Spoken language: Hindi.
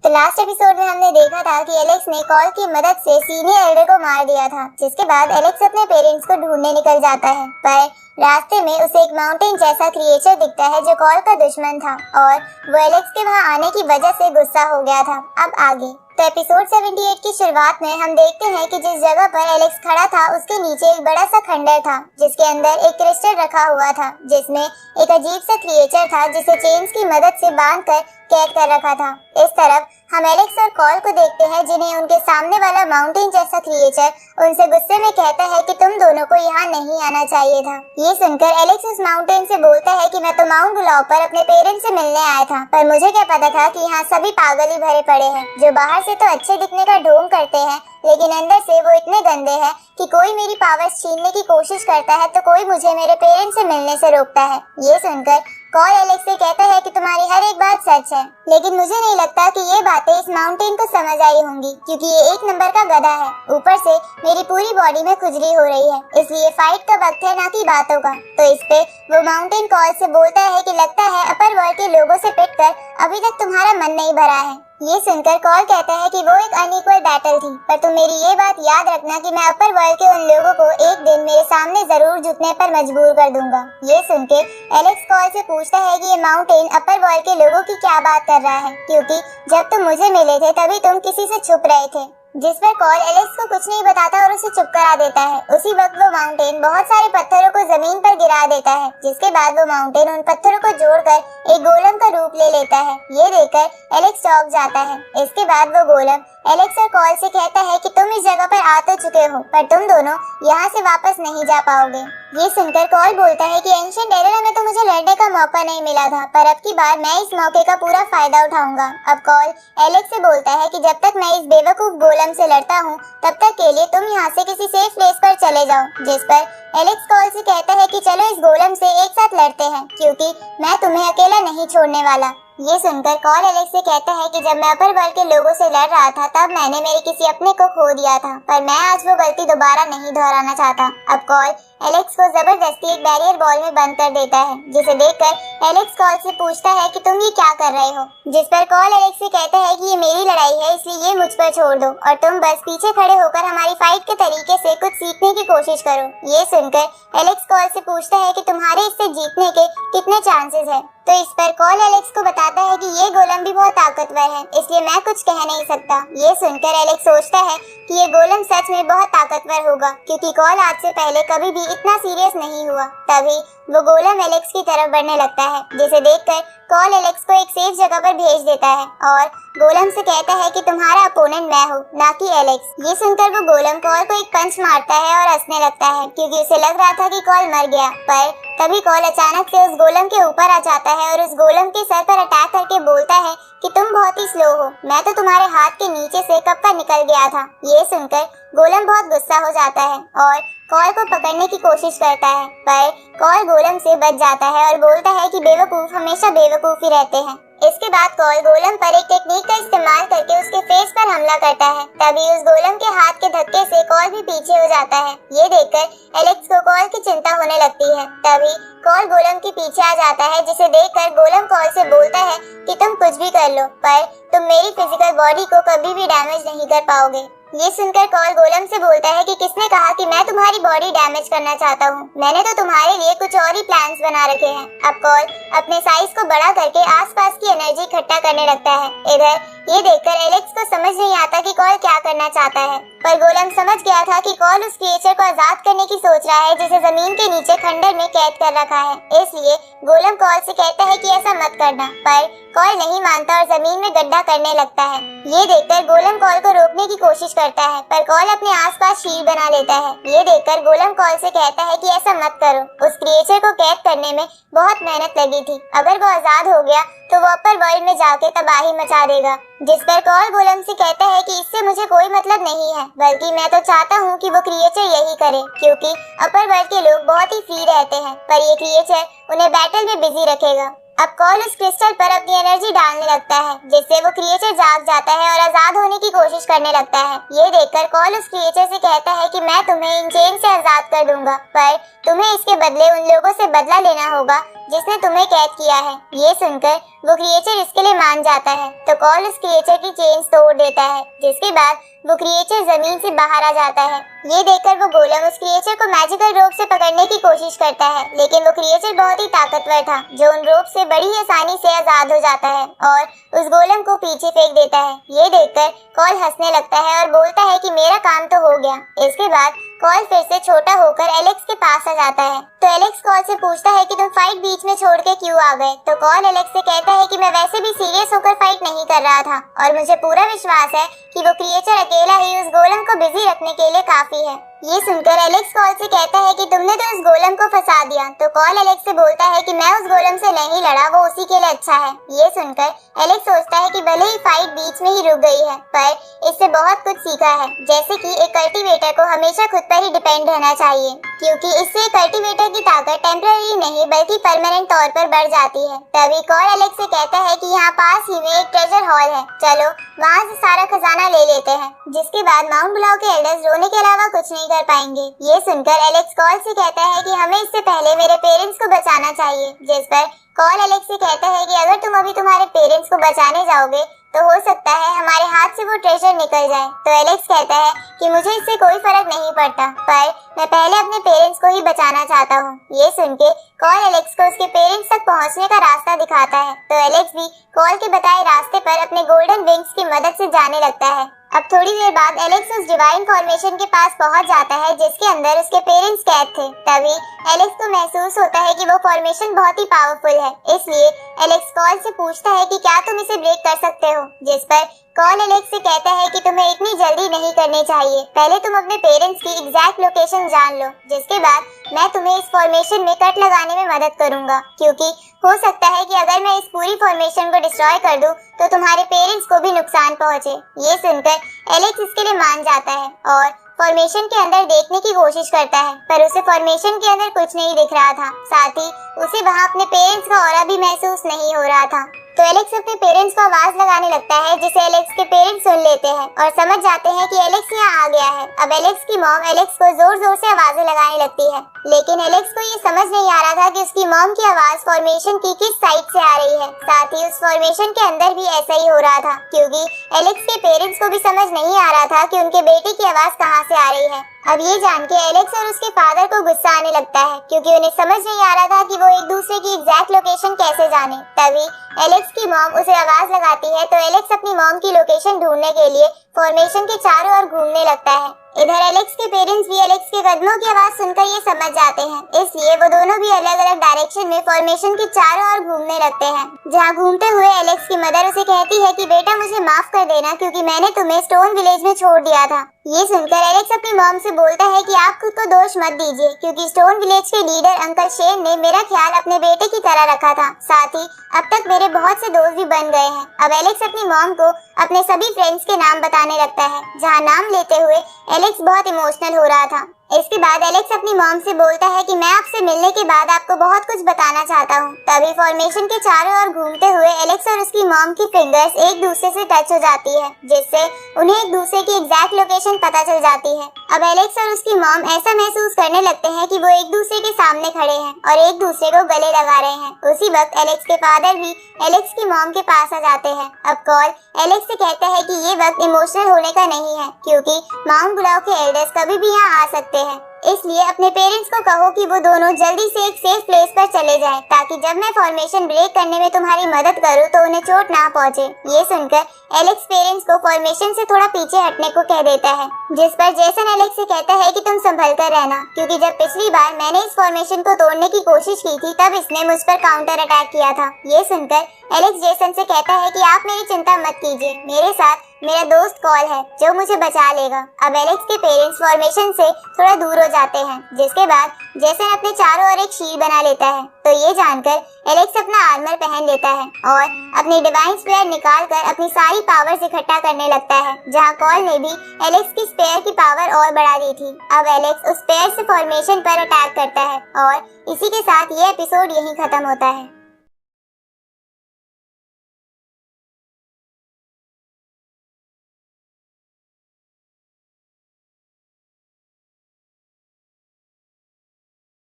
तो लास्ट एपिसोड में हमने देखा था कि एलेक्स ने कॉल की मदद से सीनियर एल्डर को मार दिया था, जिसके बाद एलेक्स अपने पेरेंट्स को ढूंढने निकल जाता है। पर रास्ते में उसे एक माउंटेन जैसा क्रिएचर दिखता है जो कॉल का दुश्मन था और वो एलेक्स के वहाँ आने की वजह से गुस्सा हो गया था। अब आगे तो एपिसोड 78 की शुरुआत में हम देखते हैं कि जिस जगह पर एलेक्स खड़ा था उसके नीचे एक बड़ा सा खंडर था, जिसके अंदर एक क्रिस्टल रखा हुआ था, जिसमें एक अजीब सा क्रिएचर था जिसे चेन्स की मदद से बांधकर कैद कर रखा था। इस तरफ हम एलेक्स और कॉल को देखते हैं, जिन्हें उनके सामने वाला माउंटेन जैसा क्रिएचर उनसे गुस्से में कहता है कि तुम दोनों को यहाँ नहीं आना चाहिए था। ये सुनकर एलेक्स उस माउंटेन से बोलता है कि मैं तो माउंट बुलाओ पर अपने पेरेंट्स से मिलने आया था, पर मुझे क्या पता था कि यहाँ सभी पागल ही भरे पड़े हैं, जो बाहर से तो अच्छे दिखने का ढोंग करते हैं लेकिन अंदर से वो इतने गंदे हैं कि कोई मेरी पावर्स छीनने की कोशिश करता है तो कोई मुझे मेरे पेरेंट्स से मिलने से रोकता है। ये सुनकर कॉल एलेक्स से कहता है कि तुम्हारी हर एक बात सच है, लेकिन मुझे नहीं लगता कि ये बातें इस माउंटेन को समझ आई होंगी, क्योंकि ये एक नंबर का गधा है। ऊपर से मेरी पूरी बॉडी में खुजली हो रही है, इसलिए फाइट का वक्त है ना कि बातों का। तो इस पे वो माउंटेन कॉल से बोलता है कि लगता है अपर वर्ल्ड के लोगों से पिटकर अभी तक तुम्हारा मन नहीं भरा है। ये सुनकर कॉल कहता है कि वो एक अनइक्वल बैटल थी, पर तुम मेरी ये बात याद रखना कि मैं अपर वर्ल्ड के उन लोगों को एक दिन मेरे सामने जरूर झुकने पर मजबूर कर दूंगा। ये सुनकर एलेक्स कॉल से पूछता है कि ये माउंटेन अपर वर्ल्ड के लोगों की क्या बात कर रहा है, क्योंकि जब तुम मुझे मिले थे तभी तुम किसी से छुप रहे थे। जिस पर कॉल एलेक्स को कुछ नहीं बताता और उसे चुप करा देता है। उसी वक्त वो माउंटेन बहुत सारे पत्थरों को जमीन पर गिरा देता है, जिसके बाद वो माउंटेन उन पत्थरों को जोड़कर एक गोलम का रूप ले लेता है। ये देखकर एलेक्स चौंक जाता है। इसके बाद वो गोलम एलेक्स और कॉल से कहता है कि तुम इस जगह पर आ तो चुके हो, पर तुम दोनों यहाँ से वापस नहीं जा पाओगे। ये सुनकर कॉल बोलता है कि एंशिएंट एरर में तो मुझे लड़ने का मौका नहीं मिला था, पर अब की बार मैं इस मौके का पूरा फायदा उठाऊंगा। अब कॉल एलेक्स से बोलता है कि जब तक मैं इस बेवकूफ गोलम से लड़ता हूँ तब तक के लिए तुम यहाँ से किसी सेफ प्लेस पर चले जाओ। जिस पर एलेक्स कॉल से कहता है कि चलो इस गोलम से एक साथ लड़ते हैं, क्योंकि मैं तुम्हें अकेला नहीं छोड़ने वाला। ये सुनकर कॉल एलेक्स से कहता है कि जब मैं अपर वर्ल्ड के लोगों से लड़ रहा था तब मैंने मेरे किसी अपने को खो दिया था, पर मैं आज वो गलती दोबारा नहीं दोहराना चाहता। अब कॉल एलेक्स को जबरदस्ती एक बैरियर बॉल में बंद कर देता है, जिसे देखकर एलेक्स कॉल से पूछता है कि तुम ये क्या कर रहे हो। जिस पर कॉल एलेक्स से कहता है कि ये मेरी लड़ाई है, इसलिए ये मुझ पर छोड़ दो और तुम बस पीछे खड़े होकर हमारी फाइट के तरीके से कुछ सीखने की कोशिश करो। ये सुनकर एलेक्स कॉल से पूछता है कि तुम्हारे इससे जीतने के कितने चांसेस है। तो इस पर कॉल एलेक्स को बताता है कि ये गोलम भी बहुत ताकतवर है, इसलिए मैं कुछ कह नहीं सकता। ये सुनकर एलेक्स सोचता है कि ये गोलम सच में बहुत ताकतवर होगा, क्योंकि कॉल आज से पहले कभी भी इतना सीरियस नहीं हुआ। तभी वो गोलम एलेक्स की तरफ बढ़ने लगता है, जिसे देखकर कॉल एलेक्स को एक सेफ जगह पर भेज देता है और गोलम से कहता है कि तुम्हारा अपोनेंट मैं हूँ, ना कि एलेक्स। ये सुनकर वो गोलम कॉल को एक पंच मारता है और हंसने लगता है, क्योंकि उसे लग रहा था कि कॉल मर गया। पर तभी कॉल अचानक से उस गोलम के ऊपर आ जाता है और उस गोलम के सर पर अटैक करके बोलता है कि तुम बहुत ही स्लो हो, मैं तो तुम्हारे हाथ के नीचे से कब का निकल गया था। ये सुनकर गोलम बहुत गुस्सा हो जाता है और कॉल को पकड़ने की कोशिश करता है, पर कॉल गोलम से बच जाता है और बोलता है कि बेवकूफ हमेशा बेवकूफ ही रहते हैं। इसके बाद कॉल गोलम पर एक टेक्निक का इस्तेमाल करके उसके फेस पर हमला करता है। तभी उस गोलम के हाथ के धक्के से कॉल भी पीछे हो जाता है। ये देखकर एलेक्स को कॉल की चिंता होने लगती है। तभी कॉल गोलम के पीछे आ जाता है, जिसे देखकर गोलम कॉल से बोलता है कि तुम कुछ भी कर लो, पर तुम मेरी फिजिकल बॉडी को कभी भी डैमेज नहीं कर पाओगे। ये सुनकर कॉल गोलम से बोलता है कि किसने कहा कि मैं तुम्हारी बॉडी डैमेज करना चाहता हूँ, मैंने तो तुम्हारे लिए कुछ और ही प्लान्स बना रखे हैं। अब कॉल अपने साइज को बड़ा करके आसपास की एनर्जी इकट्ठा करने लगता है। इधर ये देखकर एलेक्स को समझ नहीं आता कि कॉल क्या करना चाहता है, पर गोलम समझ गया था कि कॉल उस क्रिएचर को आजाद करने की सोच रहा है जिसे जमीन के नीचे खंडर में कैद कर रखा है। इसलिए गोलम कॉल से कहता है कि ऐसा मत करना, पर कॉल नहीं मानता और जमीन में गड्ढा करने लगता है। ये देखकर गोलम कॉल को रोकने की कोशिश करता है, पर कॉल अपने आसपास शील्ड बना लेता है। ये देखकर गोलम कॉल से कहता है कि ऐसा मत करो, उस क्रिएचर को कैद करने में बहुत मेहनत लगी थी, अगर वो आजाद हो गया तो वो अपर वर्ल्ड में जाके तबाही मचा देगा। जिस पर कॉल गोलम से कहता है कि इससे मुझे कोई मतलब नहीं है, बल्कि मैं तो चाहता हूँ कि वो क्रिएचर यही करे, क्योंकि अपर वर्ल्ड के लोग बहुत ही फ्री रहते हैं, पर ये क्रिएचर उन्हें बैटल में बिजी रखेगा। अब कॉल उस क्रिस्टल पर अपनी एनर्जी डालने लगता है, जिससे वो क्रिएचर जाग जाता है और आजाद होने की कोशिश करने लगता है। ये देखकर कॉल उस क्रिएचर से कहता है कि मैं तुम्हें इन चेन से आजाद कर दूंगा, पर तुम्हें इसके बदले उन लोगों से बदला लेना होगा जिसने तुम्हें कैद किया है। ये सुनकर वो क्रिएचर इसके लिए मान जाता है तो कॉल उस क्रिएचर की चेन्स तोड़ देता है, जिसके बाद वो क्रिएचर जमीन से बाहर आ जाता है। ये देखकर वो गोलम उस क्रिएचर को मैजिकल रोप से पकड़ने की कोशिश करता है, लेकिन वो क्रिएचर बहुत ही ताकतवर था जो उन रोप से बड़ी ही आसानी से आजाद हो जाता है और उस गोलम को पीछे फेंक देता है। ये देखकर कॉल हंसने लगता है और बोलता है कि मेरा काम तो हो गया। इसके बाद कॉल फिर से छोटा होकर एलेक्स के पास आ जाता है तो एलेक्स कॉल से पूछता है कि तुम फाइट बीच में छोड़ के क्यों आ गए। तो कॉल एलेक्स से कहता है कि मैं वैसे भी सीरियस होकर फाइट नहीं कर रहा था और मुझे पूरा विश्वास है कि वो क्रिएचर अकेला ही उस गोलम को बिजी रखने के लिए काफी है। ये सुनकर एलेक्स कॉल से कहता है कि तुमने तो उस गोलम को फंसा दिया। तो कॉल एलेक्स से बोलता है कि मैं उस गोलम से नहीं लड़ा, वो उसी के लिए अच्छा है। ये सुनकर एलेक्स सोचता है कि भले ही फाइट बीच में ही रुक गई है पर इससे बहुत कुछ सीखा है, जैसे कि एक कल्टीवेटर को हमेशा खुद पर ही डिपेंड रहना चाहिए, क्योंकि इससे कल्टीवेटर की ताकत टेम्पररी नहीं बल्कि परमानेंट तौर पर बढ़ जाती है। तभी कॉल एलेक्स से कहता है कि यहाँ पास ही में एक ट्रेजर हॉल है, चलो वहाँ से सारा खजाना ले लेते हैं। जिसके बाद माउंट ब्लाउ के एल्डर्स रोने के अलावा कुछ नहीं कर पाएंगे। ये सुनकर एलेक्स कॉल से कहता है कि हमें इससे पहले मेरे पेरेंट्स को बचाना चाहिए। जिस पर कॉल एलेक्स से कहता है कि अगर तुम अभी तुम्हारे पेरेंट्स को बचाने जाओगे तो हो सकता है हमारे हाथ से वो ट्रेजर निकल जाए। तो एलेक्स कहता है कि मुझे इससे कोई फर्क नहीं पड़ता, पर मैं पहले अपने पेरेंट्स को ही बचाना चाहता हूँ। ये सुन के कॉल एलेक्स को उसके पेरेंट्स तक पहुँचने का रास्ता दिखाता है तो एलेक्स भी कॉल के बताए रास्ते पर अपने गोल्डन विंग्स की मदद से जाने लगता है। अब थोड़ी देर बाद एलेक्स उस डिवाइन फॉर्मेशन के पास पहुंच जाता है जिसके अंदर उसके पेरेंट्स कैद थे। तभी एलेक्स को महसूस होता है कि वो फॉर्मेशन बहुत ही पावरफुल है, इसलिए एलेक्स कॉल से पूछता है कि क्या तुम इसे ब्रेक कर सकते हो। जिस पर कॉल एलेक्स से कहता है कि तुम्हें इतनी जल्दी नहीं करनी चाहिए, पहले तुम अपने पेरेंट्स की एग्जैक्ट लोकेशन जान लो, जिसके बाद मैं तुम्हें इस फॉर्मेशन में कट लगाने में मदद करूंगा, क्योंकि हो सकता है कि अगर मैं इस पूरी फॉर्मेशन को डिस्ट्रॉय कर दूं तो तुम्हारे पेरेंट्स को भी नुकसान पहुंचे। ये सुनकर एलेक्स इसके लिए मान जाता है और फॉर्मेशन के अंदर देखने की कोशिश करता है, पर उसे फॉर्मेशन के अंदर कुछ नहीं दिख रहा था। साथ ही उसे वहाँ अपने पेरेंट्स का ऑरा भी महसूस नहीं हो रहा था। तो एलेक्स अपने पेरेंट्स को आवाज लगाने लगता है, जिसे एलेक्स के पेरेंट्स सुन लेते हैं और समझ जाते हैं कि एलेक्स यहाँ आ गया है। अब एलेक्स की मॉम एलेक्स को जोर जोर से आवाजें लगाने लगती है, लेकिन एलेक्स को ये समझ नहीं आ रहा था कि उसकी मॉम की आवाज फॉर्मेशन की किस साइड से आ रही है। साथ ही उस फॉर्मेशन के अंदर भी ऐसा ही हो रहा था, क्योंकि एलेक्स के पेरेंट्स को भी समझ नहीं आ रहा था कि उनके बेटे की आवाज कहाँ से आ रही है। अब ये जान के एलेक्स और उसके फादर को गुस्सा आने लगता है, क्योंकि उन्हें समझ नहीं आ रहा था कि वो एक दूसरे की एग्जैक्ट लोकेशन कैसे जाने। तभी एलेक्स की मॉम उसे आवाज लगाती है तो एलेक्स अपनी मॉम की लोकेशन ढूंढने के लिए फॉर्मेशन के चारों ओर घूमने लगता है। इधर एलेक्स के पेरेंट्स भी एलेक्स के कदमों की आवाज सुनकर ये समझ जाते हैं, इसलिए वो दोनों भी अलग अलग डायरेक्शन में फॉर्मेशन के चारों ओर घूमने लगते हैं। जहाँ घूमते हुए एलेक्स की मदर उसे कहती है कि बेटा मुझे माफ कर देना, क्योंकि मैंने तुम्हें स्टोन विलेज में छोड़ दिया था। ये सुनकर एलेक्स अपनी मॉम से बोलता है कि आप खुद को दोष मत दीजिए, क्योंकि स्टोन विलेज के लीडर अंकल शेन ने मेरा ख्याल अपने बेटे की तरह रखा था। साथ ही अब तक मेरे बहुत से दोस्त भी बन गए हैं। अब एलेक्स अपनी मॉम को अपने सभी फ्रेंड्स के नाम बताने लगता है, जहाँ नाम लेते हुए एलेक्स बहुत इमोशनल हो रहा था। इसके बाद एलेक्स अपनी मॉम से बोलता है कि मैं आपसे मिलने के बाद आपको बहुत कुछ बताना चाहता हूँ। तभी फॉर्मेशन के चारों ओर घूमते हुए एलेक्स और उसकी मॉम की फिंगर्स एक दूसरे से टच हो जाती है, जिससे उन्हें एक दूसरे की एग्जैक्ट लोकेशन पता चल जाती है। अब एलेक्स और उसकी मॉम ऐसा महसूस करने लगते हैं कि वो एक दूसरे के सामने खड़े हैं और एक दूसरे को गले लगा रहे हैं। उसी वक्त एलेक्स के फादर भी एलेक्स की मॉम के पास आ जाते हैं। अब कॉल एलेक्स से कहता है कि ये वक्त इमोशनल होने का नहीं है, क्योंकि माउंट ब्लाउ के एल्डर्स कभी भी यहाँ आ सकते हैं, इसलिए अपने पेरेंट्स को कहो कि वो दोनों जल्दी से एक सेफ प्लेस पर चले जाएं, ताकि जब मैं फॉर्मेशन ब्रेक करने में तुम्हारी मदद करूं तो उन्हें चोट ना पहुंचे। ये सुनकर एलेक्स पेरेंट्स को फॉर्मेशन से थोड़ा पीछे हटने को कह देता है, जिस पर जेसन एलेक्स से कहता है कि तुम संभल कर रहना, क्योंकि जब पिछली बार मैंने इस फॉर्मेशन को तोड़ने की कोशिश की थी तब इसने मुझ पर काउंटर अटैक किया था। ये सुनकर एलेक्स जेसन से कहता है कि आप मेरी चिंता मत कीजिए, मेरे साथ मेरा दोस्त कॉल है जो मुझे बचा लेगा। अब एलेक्स के पेरेंट्स फॉर्मेशन से थोड़ा दूर हो जाते हैं, जिसके बाद जेसन अपने चारों ओर एक शील्ड बना लेता है। तो ये जानकर एलेक्स अपना आर्मर पहन लेता है और अपनी डिवाइन स्पेयर निकाल कर अपनी सारी पावर्स इकट्ठा करने लगता है, जहाँ कॉल ने भी एलेक्स की स्पेयर की पावर और बढ़ा दी थी। अब एलेक्स उस स्पेयर से फॉर्मेशन पर अटैक करता है और इसी के साथ ये एपिसोड यहीं खत्म होता है।